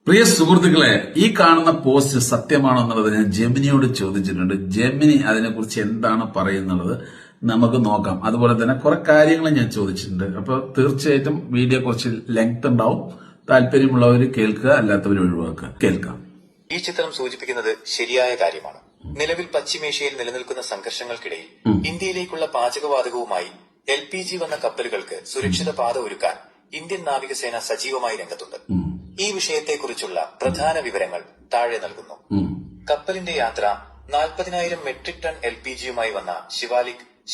പ്രിയ സുഹൃത്തുക്കളെ, ഈ കാണുന്ന പോസ്റ്റ് സത്യമാണോ എന്നുള്ളത് ഞാൻ ജെമിനിയോട് ചോദിച്ചിട്ടുണ്ട്. ജെമിനി അതിനെക്കുറിച്ച് എന്താണ് പറയുന്നത് നമുക്ക് നോക്കാം. അതുപോലെ തന്നെ കുറെ കാര്യങ്ങൾ ഞാൻ ചോദിച്ചിട്ടുണ്ട്. അപ്പോൾ തീർച്ചയായിട്ടും വീഡിയോ കുറച്ച് ലെങ്ത് ഉണ്ടാവും. താല്പര്യമുള്ളവർ കേൾക്കുക, അല്ലാത്തവർ ഒഴിവാക്കുക. കേൾക്കാം. ഈ ചിത്രം സൂചിപ്പിക്കുന്നത് ശരിയായ കാര്യമാണ്. നിലവിൽ പശ്ചിമേഷ്യയിൽ നിലനിൽക്കുന്ന സംഘർഷങ്ങൾക്കിടയിൽ ഇന്ത്യയിലേക്കുള്ള പാചകവാതകവുമായി LPG വന്ന കപ്പലുകൾക്ക് സുരക്ഷിത പാത ഒരുക്കാൻ ഇന്ത്യൻ നാവികസേന സജീവമായി രംഗത്തുണ്ട്. ഈ വിഷയത്തെക്കുറിച്ചുള്ള പ്രധാന വിവരങ്ങൾ താഴെ നൽകുന്നു. കപ്പലിന്റെ യാത്ര 40,000 മെട്രിക് ടൺ LPGയുമായി വന്ന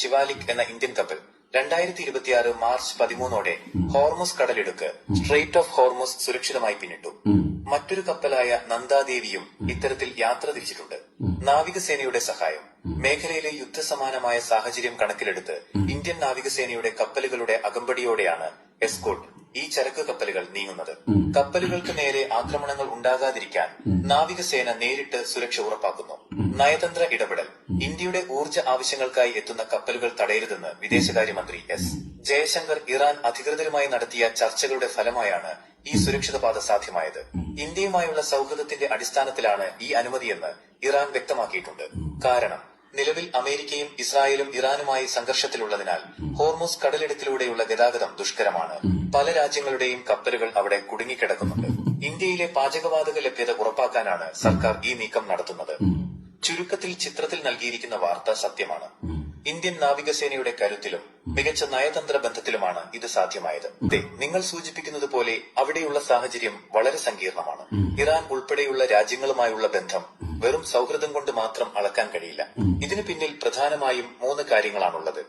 ശിവാലിക് എന്ന ഇന്ത്യൻ കപ്പൽ 2026 മാർച്ച് 13 ഹോർമുസ് കടലിടുക്ക് സ്ട്രെയിറ്റ് ഓഫ് ഹോർമുസ് സുരക്ഷിതമായി പിന്നിട്ടു. മറ്റൊരു കപ്പലായ നന്ദാദേവിയും ഇത്തരത്തിൽ യാത്ര തിരിച്ചിട്ടുണ്ട്. നാവികസേനയുടെ സഹായം. മേഖലയിലെ യുദ്ധസമാനമായ സാഹചര്യം കണക്കിലെടുത്ത് ഇന്ത്യൻ നാവികസേനയുടെ കപ്പലുകളുടെ അകമ്പടിയോടെയാണ് എസ്കോർട്ട് ഈ ചരക്ക് കപ്പലുകൾ നീങ്ങുന്നത്. കപ്പലുകൾക്ക് നേരെ ആക്രമണങ്ങൾ ഉണ്ടാകാതിരിക്കാൻ നാവികസേന നേരിട്ട് സുരക്ഷ ഉറപ്പാക്കുന്നു. നയതന്ത്ര ഇടപെടൽ. ഇന്ത്യയുടെ ഊർജ്ജ ആവശ്യങ്ങൾക്കായി എത്തുന്ന കപ്പലുകൾ തടയരുതെന്ന് വിദേശകാര്യമന്ത്രി എസ് ജയശങ്കർ ഇറാൻ അധികൃതരുമായി നടത്തിയ ചർച്ചകളുടെ ഫലമായാണ് ഈ സുരക്ഷിത പാത സാധ്യമായത്. ഇന്ത്യയുമായുള്ള സൗഹൃദത്തിന്റെ അടിസ്ഥാനത്തിലാണ് ഈ അനുമതിയെന്ന് ഇറാൻ വ്യക്തമാക്കിയിട്ടുണ്ട്. കാരണം നിലവിൽ അമേരിക്കയും ഇസ്രായേലും ഇറാനുമായി സംഘർഷത്തിലുള്ളതിനാൽ ഹോർമുസ് കടലിടുക്കിലൂടെയുള്ള ഗതാഗതം ദുഷ്കരമാണ്. പല രാജ്യങ്ങളുടെയും കപ്പലുകൾ അവിടെ കുടുങ്ങിക്കിടക്കുന്നുണ്ട്. ഇന്ത്യയിലെ പാചകവാതക ലഭ്യത ഉറപ്പാക്കാനാണ് സർക്കാർ ഈ നീക്കം നടത്തുന്നത്. ചുരുക്കത്തിൽ ചിത്രത്തിൽ നൽകിയിരിക്കുന്ന വാർത്ത സത്യമാണ്. ഇന്ത്യൻ നാവികസേനയുടെ കരുത്തിലും മികച്ച നയതന്ത്ര ബന്ധത്തിലുമാണ് ഇത് സാധ്യമായത്. നിങ്ങൾ സൂചിപ്പിക്കുന്നത് പോലെ അവിടെയുള്ള സാഹചര്യം വളരെ സങ്കീർണമാണ്. ഇറാൻ ഉൾപ്പെടെയുള്ള രാജ്യങ്ങളുമായുള്ള ബന്ധം വെറും സൗഹൃദം കൊണ്ട് മാത്രം അളക്കാൻ കഴിയില്ല. ഇതിനു പിന്നിൽ പ്രധാനമായും 3 കാര്യങ്ങളാണുള്ളത്.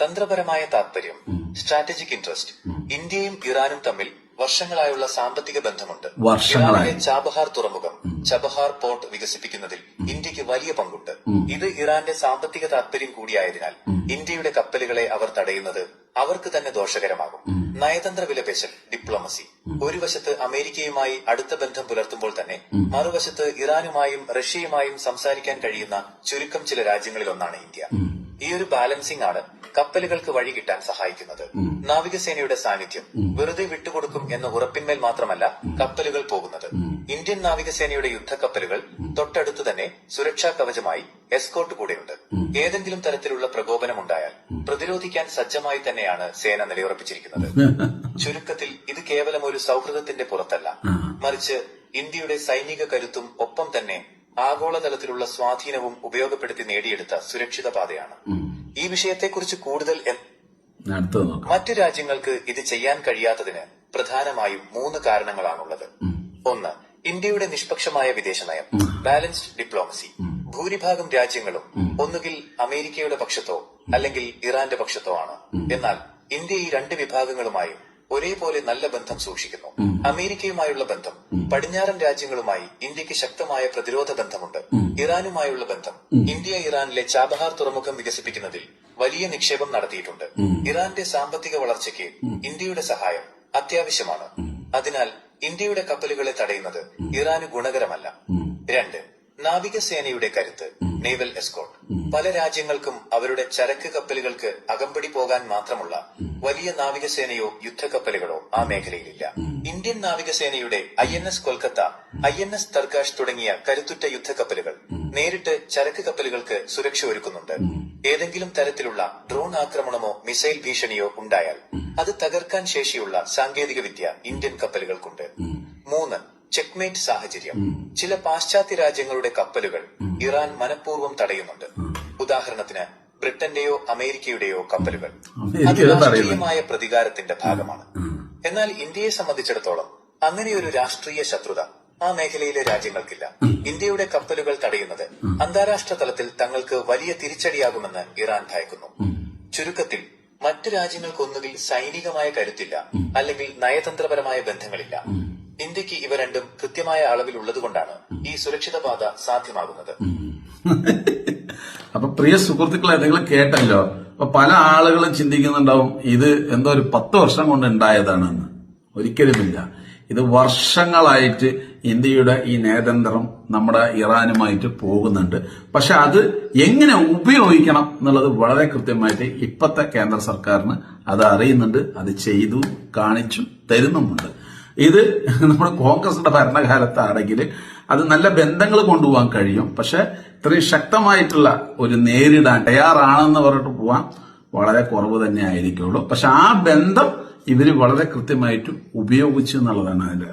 തന്ത്രപരമായ താൽപര്യം, സ്ട്രാറ്റജിക് ഇൻട്രസ്റ്റ്. ഇന്ത്യയും ഇറാനും തമ്മിൽ വർഷങ്ങളായുള്ള സാമ്പത്തിക ബന്ധമുണ്ട്. ഇറാനിലെ ചാബഹാർ തുറമുഖം ചബഹാർ പോർട്ട് വികസിപ്പിക്കുന്നതിൽ ഇന്ത്യക്ക് വലിയ പങ്കുണ്ട്. ഇത് ഇറാന്റെ സാമ്പത്തിക താൽപര്യം കൂടിയായതിനാൽ ഇന്ത്യയുടെ കപ്പലുകളെ അവർ തടയുന്നത് അവർക്ക് തന്നെ ദോഷകരമാകും. നയതന്ത്ര വിലപേശൽ, ഡിപ്ലോമസി. ഒരു വശത്ത് അമേരിക്കയുമായി അടുത്ത ബന്ധം പുലർത്തുമ്പോൾ തന്നെ മറുവശത്ത് ഇറാനുമായും റഷ്യയുമായും സംസാരിക്കാൻ കഴിയുന്ന ചുരുക്കം ചില രാജ്യങ്ങളിലൊന്നാണ് ഇന്ത്യ. ഈ ഒരു ബാലൻസിംഗ് ആണ് കപ്പലുകൾക്ക് വഴി കിട്ടാൻ സഹായിക്കുന്നത്. നാവികസേനയുടെ സാന്നിധ്യം. വെറുതെ വിട്ടുകൊടുക്കും എന്ന ഉറപ്പിന്മേൽ മാത്രമല്ല കപ്പലുകൾ പോകുന്നത്. ഇന്ത്യൻ നാവികസേനയുടെ യുദ്ധക്കപ്പലുകൾ തൊട്ടടുത്തു തന്നെ സുരക്ഷാ കവചമായി എസ്കോർട്ട് കൂടെയുണ്ട്. ഏതെങ്കിലും തരത്തിലുള്ള പ്രകോപനമുണ്ടായാൽ പ്രതിരോധിക്കാൻ സജ്ജമായി തന്നെയാണ് സേന നിലയുറപ്പിച്ചിരിക്കുന്നത്. ചുരുക്കത്തിൽ ഇത് കേവലം ഒരു സൗഹൃദത്തിന്റെ പുറത്തല്ല, മറിച്ച് ഇന്ത്യയുടെ സൈനിക കരുത്തും ഒപ്പം തന്നെ ആഗോളതലത്തിലുള്ള സ്വാധീനവും ഉപയോഗപ്പെടുത്തി നേടിയെടുത്ത സുരക്ഷിത പാതയാണ്. ഈ വിഷയത്തെക്കുറിച്ച് കൂടുതൽ മറ്റു രാജ്യങ്ങൾക്ക് ഇത് ചെയ്യാൻ കഴിയാത്തതിന് പ്രധാനമായും 3 കാരണങ്ങളാണുള്ളത്. 1. ഇന്ത്യയുടെ നിഷ്പക്ഷമായ വിദേശനയം, ബാലൻസ്ഡ് ഡിപ്ലോമസി. ഭൂരിഭാഗം രാജ്യങ്ങളും ഒന്നുകിൽ അമേരിക്കയുടെ പക്ഷത്തോ അല്ലെങ്കിൽ ഇറാന്റെ പക്ഷത്തോ ആണ്. എന്നാൽ ഇന്ത്യ ഈ 2 വിഭാഗങ്ങളുമായും ഒരേപോലെ നല്ല ബന്ധം സൂക്ഷിക്കുന്നു. അമേരിക്കയുമായുള്ള ബന്ധം. പടിഞ്ഞാറൻ രാജ്യങ്ങളുമായി ഇന്ത്യക്ക് ശക്തമായ പ്രതിരോധ ബന്ധമുണ്ട്. ഇറാനുമായുള്ള ബന്ധം. ഇന്ത്യ ഇറാനിലെ ചാബഹാർ തുറമുഖം വികസിപ്പിക്കുന്നതിൽ വലിയ നിക്ഷേപം നടത്തിയിട്ടുണ്ട്. ഇറാന്റെ സാമ്പത്തിക വളർച്ചയ്ക്ക് ഇന്ത്യയുടെ സഹായം അത്യാവശ്യമാണ്. അതിനാൽ ഇന്ത്യയുടെ കപ്പലുകളെ തടയുന്നത് ഇറാന് ഗുണകരമല്ല. 2. നാവികസേനയുടെ കരുത്ത്, നേവൽ എസ്കോർട്ട്. പല രാജ്യങ്ങൾക്കും അവരുടെ ചരക്ക് കപ്പലുകൾക്ക് അകമ്പടി പോകാൻ മാത്രമുള്ള വലിയ നാവികസേനയോ യുദ്ധക്കപ്പലുകളോ ആ മേഖലയിലില്ല. ഇന്ത്യൻ നാവികസേനയുടെ INS കൊൽക്കത്ത, INS തർഗാഷ് തുടങ്ങിയ കരുത്തുറ്റ യുദ്ധക്കപ്പലുകൾ നേരിട്ട് ചരക്ക് കപ്പലുകൾക്ക് സുരക്ഷ ഒരുക്കുന്നുണ്ട്. ഏതെങ്കിലും തരത്തിലുള്ള ഡ്രോൺ ആക്രമണമോ മിസൈൽ ഭീഷണിയോ ഉണ്ടായാൽ അത് തകർക്കാൻ ശേഷിയുള്ള സാങ്കേതിക വിദ്യ ഇന്ത്യൻ കപ്പലുകൾക്കുണ്ട്. 3. ചെക്ക്മേറ്റ് സാഹചര്യം. ചില പാശ്ചാത്യ രാജ്യങ്ങളുടെ കപ്പലുകൾ ഇറാൻ മനഃപൂർവ്വം തടയുന്നുണ്ട്. ഉദാഹരണത്തിന് ബ്രിട്ടന്റെയോ അമേരിക്കയുടെയോ കപ്പലുകൾ. അത് രാഷ്ട്രീയമായ പ്രതികാരത്തിന്റെ ഭാഗമാണ്. എന്നാൽ ഇന്ത്യയെ സംബന്ധിച്ചിടത്തോളം അങ്ങനെയൊരു രാഷ്ട്രീയ ശത്രുത ആ മേഖലയിലെ രാജ്യങ്ങൾക്കില്ല. ഇന്ത്യയുടെ കപ്പലുകൾ തടയുന്നത് അന്താരാഷ്ട്ര തലത്തിൽ തങ്ങൾക്ക് വലിയ തിരിച്ചടിയാകുമെന്ന് ഇറാൻ ഭയക്കുന്നു. ചുരുക്കത്തിൽ മറ്റു രാജ്യങ്ങൾക്കൊന്നുകിൽ സൈനികമായ കരുത്തില്ല, അല്ലെങ്കിൽ നയതന്ത്രപരമായ ബന്ധങ്ങളില്ല. ഇന്ത്യക്ക് ഇവ രണ്ടും കൃത്യമായ അളവിൽ ഉള്ളതുകൊണ്ടാണ് ഈ സുരക്ഷിത പാത സാധ്യമാകുന്നത്. അപ്പൊ പ്രിയ സുഹൃത്തുക്കളെ, നിങ്ങൾ കേട്ടല്ലോ. അപ്പൊ പല ആളുകളും ചിന്തിക്കുന്നുണ്ടാവും ഇത് എന്തോ ഒരു 10 വർഷം കൊണ്ട് ഉണ്ടായതാണെന്ന്. ഒരിക്കലുമില്ല. ഇത് വർഷങ്ങളായിട്ട് ഇന്ത്യയുടെ ഈ നയതന്ത്രം നമ്മുടെ ഇറാനുമായിട്ട് പോകുന്നുണ്ട്. പക്ഷെ അത് എങ്ങനെ ഉപയോഗിക്കണം എന്നുള്ളത് വളരെ കൃത്യമായിട്ട് ഇപ്പോഴത്തെ കേന്ദ്ര സർക്കാരിന് അത് അറിയുന്നുണ്ട്. അത് ചെയ്തു കാണിച്ചു തരുന്നുമുണ്ട്. ഇത് നമ്മുടെ കോൺഗ്രസിന്റെ ഭരണകാലത്താണെങ്കിൽ അത് നല്ല ബന്ധങ്ങൾ കൊണ്ടുപോകാൻ കഴിയും. പക്ഷെ ഇത്രയും ശക്തമായിട്ടുള്ള ഒരു നേരിടാൻ തയ്യാറാണെന്ന് പറഞ്ഞിട്ട് പോവാൻ വളരെ കുറവ് തന്നെ ആയിരിക്കുള്ളൂ. പക്ഷെ ആ ബന്ധം ഇവര് വളരെ കൃത്യമായിട്ട് ഉപയോഗിച്ചു എന്നുള്ളതാണ് അതിന്റെ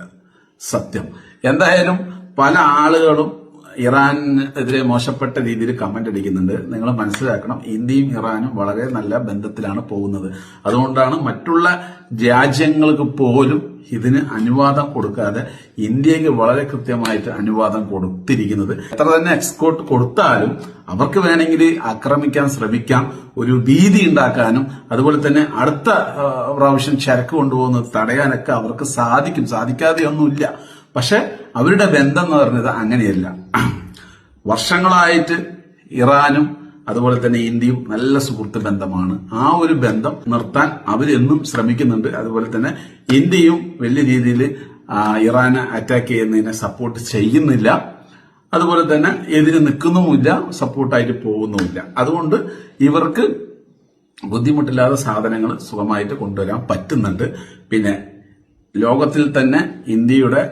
സത്യം. എന്തായാലും പല ആളുകളും ഇറാനെതിരെ മോശപ്പെട്ട രീതിയിൽ കമന്റ് അടിക്കുന്നുണ്ട്. നിങ്ങൾ മനസ്സിലാക്കണം, ഇന്ത്യയും ഇറാനും വളരെ നല്ല ബന്ധത്തിലാണ് പോകുന്നത്. അതുകൊണ്ടാണ് മറ്റുള്ള രാജ്യങ്ങൾക്ക് പോലും ഇതിന് അനുവാദം കൊടുക്കാതെ ഇന്ത്യക്ക് വളരെ കൃത്യമായിട്ട് അനുവാദം കൊടുത്തിരിക്കുന്നത്. എത്ര തന്നെ എക്സ്പോർട്ട് കൊടുത്താലും അവർക്ക് വേണമെങ്കിൽ ആക്രമിക്കാൻ ശ്രമിക്കാം, ഒരു ഭീതി ഉണ്ടാക്കാനും അതുപോലെ തന്നെ അടുത്ത പ്രാവശ്യം ചരക്ക് കൊണ്ടുപോകുന്നത് തടയാനൊക്കെ അവർക്ക് സാധിക്കും. സാധിക്കാതെയൊന്നുമില്ല. പക്ഷെ അവരുടെ ബന്ധം എന്ന് പറഞ്ഞത് അങ്ങനെയല്ല. വർഷങ്ങളായിട്ട് ഇറാനും അതുപോലെ തന്നെ ഇന്ത്യയും നല്ല സുഹൃത്ത് ബന്ധമാണ്. ആ ഒരു ബന്ധം നിർത്താൻ അവരെന്നും ശ്രമിക്കുന്നുണ്ട്. അതുപോലെ തന്നെ ഇന്ത്യയും വലിയ രീതിയിൽ ഇറാനെ അറ്റാക്ക് ചെയ്യുന്നതിനെ സപ്പോർട്ട് ചെയ്യുന്നില്ല. അതുപോലെ തന്നെ എതിര് നിൽക്കുന്നുമില്ല, സപ്പോർട്ടായിട്ട് പോകുന്നുമില്ല. അതുകൊണ്ട് ഇവർക്ക് ബുദ്ധിമുട്ടില്ലാതെ സാധനങ്ങൾ സുഖമായിട്ട് കൊണ്ടുവരാൻ പറ്റുന്നുണ്ട്. പിന്നെ ലോകത്തിൽ തന്നെ ഇന്ത്യയുടെ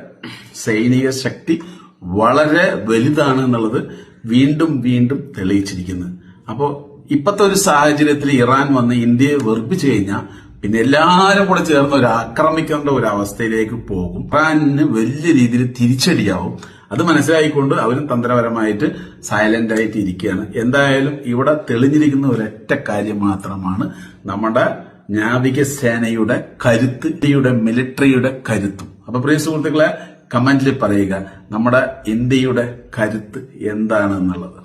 സൈനിക ശക്തി വളരെ വലുതാണ് എന്നുള്ളത് വീണ്ടും വീണ്ടും തെളിയിച്ചിരിക്കുന്നത്. അപ്പോൾ ഇപ്പോഴത്തെ ഒരു സാഹചര്യത്തിൽ ഇറാൻ വന്ന് ഇന്ത്യയെ വെറുപ്പിച്ചു കഴിഞ്ഞാൽ പിന്നെ എല്ലാവരും കൂടെ ചേർന്ന് ഒരു ആക്രമിക്കേണ്ട ഒരു അവസ്ഥയിലേക്ക് പോകും. ഇറാനിന് വലിയ രീതിയിൽ തിരിച്ചടിയാവും. അത് മനസ്സിലായിക്കൊണ്ട് അവരും തന്ത്രപരമായിട്ട് സൈലന്റ് ആയിട്ട് ഇരിക്കുകയാണ്. എന്തായാലും ഇവിടെ തെളിഞ്ഞിരിക്കുന്ന ഒരൊറ്റ കാര്യം മാത്രമാണ് നമ്മുടെ നാവികസേനയുടെ കരുത്ത്, ഇന്ത്യയുടെ മിലിറ്ററിയുടെ കരുത്തും. അപ്പൊ പ്രിയ സുഹൃത്തുക്കളെ, കമന്റിൽ പറയുക നമ്മുടെ ഇന്ത്യയുടെ കരുത്ത് എന്താണെന്നുള്ളത്.